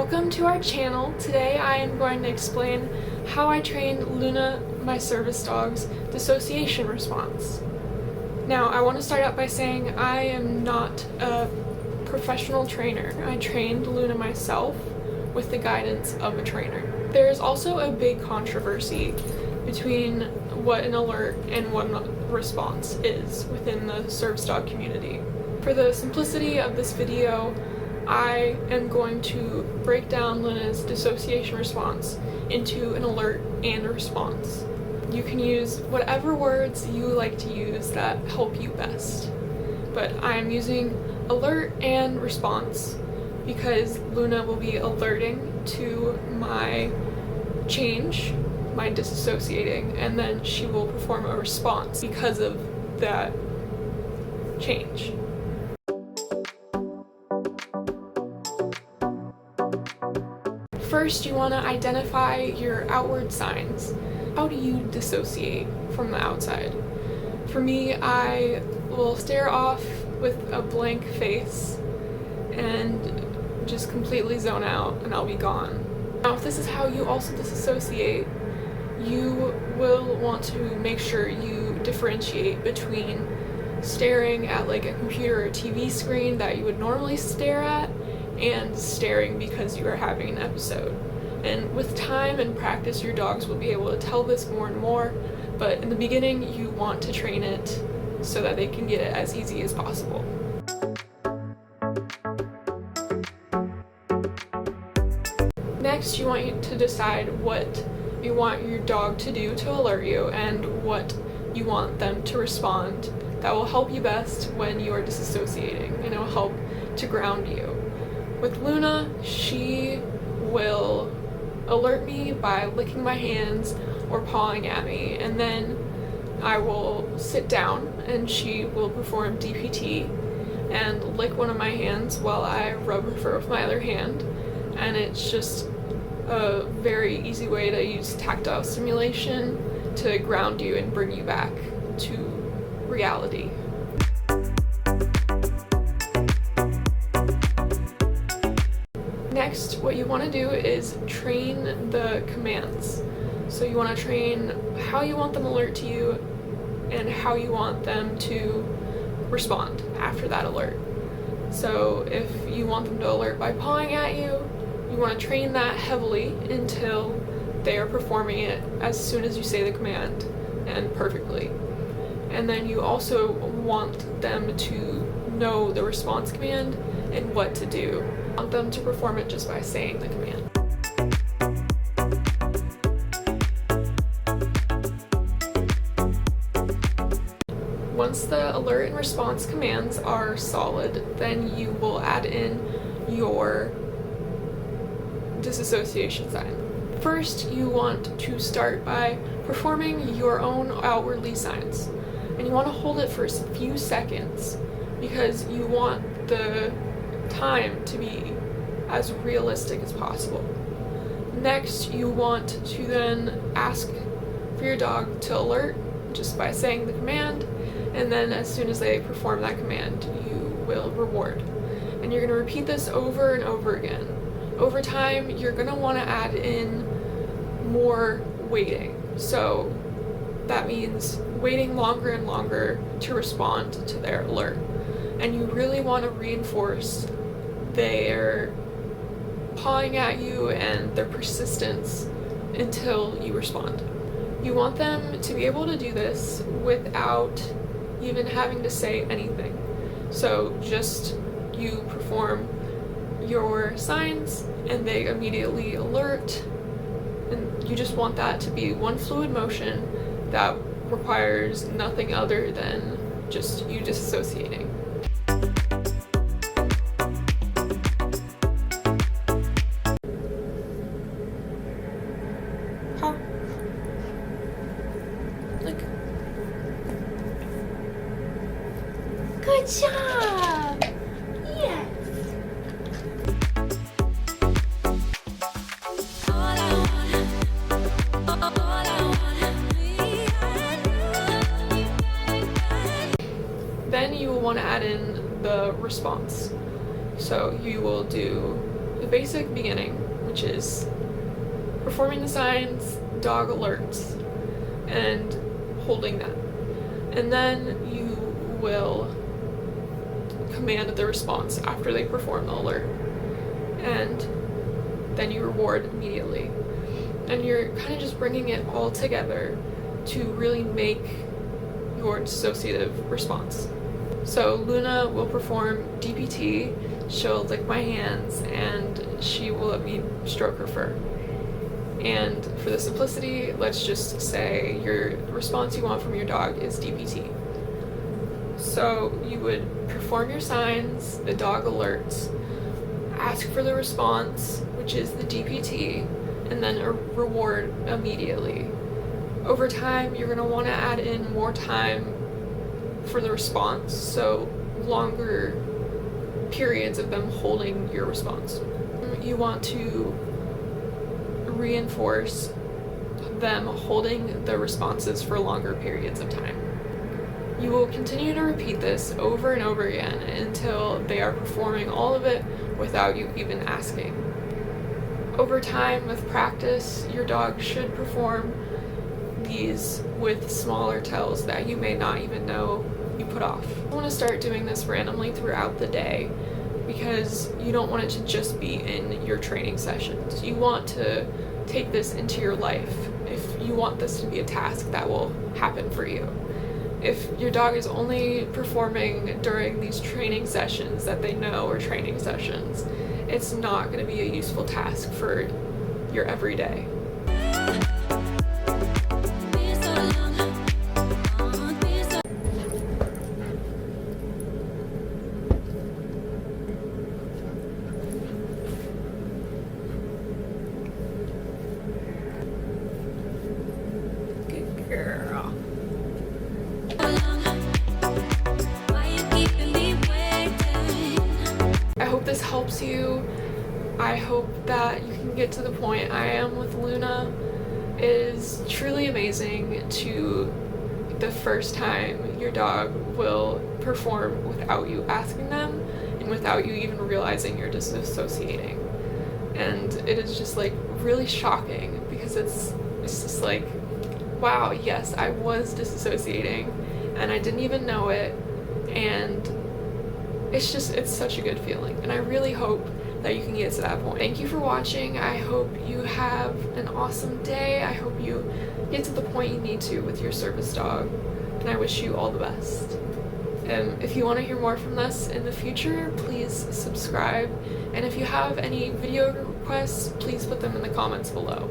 Welcome to our channel. Today I am going to explain how I trained Luna, my service dog's dissociation response. Now, I want to start out by saying I am not a professional trainer. I trained Luna myself with the guidance of a trainer. There is also a big controversy between what an alert and what a response is within the service dog community. For the simplicity of this video, I am going to break down Luna's dissociation response into an alert and a response. You can use whatever words you like to use that help you best, but I am using alert and response because Luna will be alerting to my change, my disassociating, and then she will perform a response because of that change. First, you want to identify your outward signs. How do you dissociate from the outside? For me, I will stare off with a blank face and just completely zone out and I'll be gone. Now, if this is how you also disassociate, you will want to make sure you differentiate between staring at like a computer or TV screen that you would normally stare at and staring because you are having an episode. And with time and practice, your dogs will be able to tell this more and more, but in the beginning you want to train it so that they can get it as easy as possible. Next, you want to decide what you want your dog to do to alert you and what you want them to respond that will help you best when you are disassociating, and it will help to ground you. With Luna, she will alert me by licking my hands or pawing at me, and then I will sit down and she will perform DPT and lick one of my hands while I rub her fur with my other hand, and it's just a very easy way to use tactile stimulation to ground you and bring you back to reality. Next, what you want to do is train the commands. So you want to train how you want them to alert to you and how you want them to respond after that alert. So if you want them to alert by pawing at you, you want to train that heavily until they are performing it as soon as you say the command and perfectly. And then you also want them to know the response command and what to do. You want them to perform it just by saying the command. Once the alert and response commands are solid, then you will add in your disassociation sign. First, you want to start by performing your own outwardly signs, and you want to hold it for a few seconds because you want the time to be as realistic as possible. Next, you want to then ask for your dog to alert just by saying the command, and then as soon as they perform that command, you will reward. And you're going to repeat this over and over again. Over time, you're going to want to add in more waiting. So that means waiting longer and longer to respond to their alert. And you really want to reinforce their pawing at you and their persistence until you respond. You want them to be able to do this without even having to say anything. So just you perform your signs and they immediately alert, and you just want that to be one fluid motion that requires nothing other than just you disassociating. Huh. Look. Good job! Yes! Then you will want to add in the response. So you will do basic beginning, which is performing the signs, dog alerts, and holding them. And then you will command the response after they perform the alert. And then you reward immediately. And you're kind of just bringing it all together to really make your dissociative response. So Luna will perform DPT, she'll lick my hands, and she will let me stroke her fur. And for the simplicity, let's just say your response you want from your dog is DPT. So you would perform your signs, the dog alerts, ask for the response, which is the DPT, and then a reward immediately. Over time, you're going to want to add in more time for the response, so longer periods of them holding your response. You want to reinforce them holding the responses for longer periods of time. You will continue to repeat this over and over again until they are performing all of it without you even asking. Over time, with practice, your dog should perform these with smaller tells that you may not even know you put off. You want to start doing this randomly throughout the day because you don't want it to just be in your training sessions. You want to take this into your life if you want this to be a task that will happen for you. If your dog is only performing during these training sessions that they know are training sessions, it's not going to be a useful task for your everyday. Good girl. I hope this helps you. I hope that you can get to the point I am with Luna. It is truly amazing to the first time your dog will perform without you asking them and without you even realizing you're disassociating. And it is just like really shocking because it's just like, wow, yes, I was disassociating and I didn't even know it, and it's such a good feeling, and I really hope that you can get to that point. Thank you for watching. I hope you have an awesome day. I hope you get to the point you need to with your service dog, and I wish you all the best. If you want to hear more from us in the future, please subscribe, and if you have any video requests, please put them in the comments below.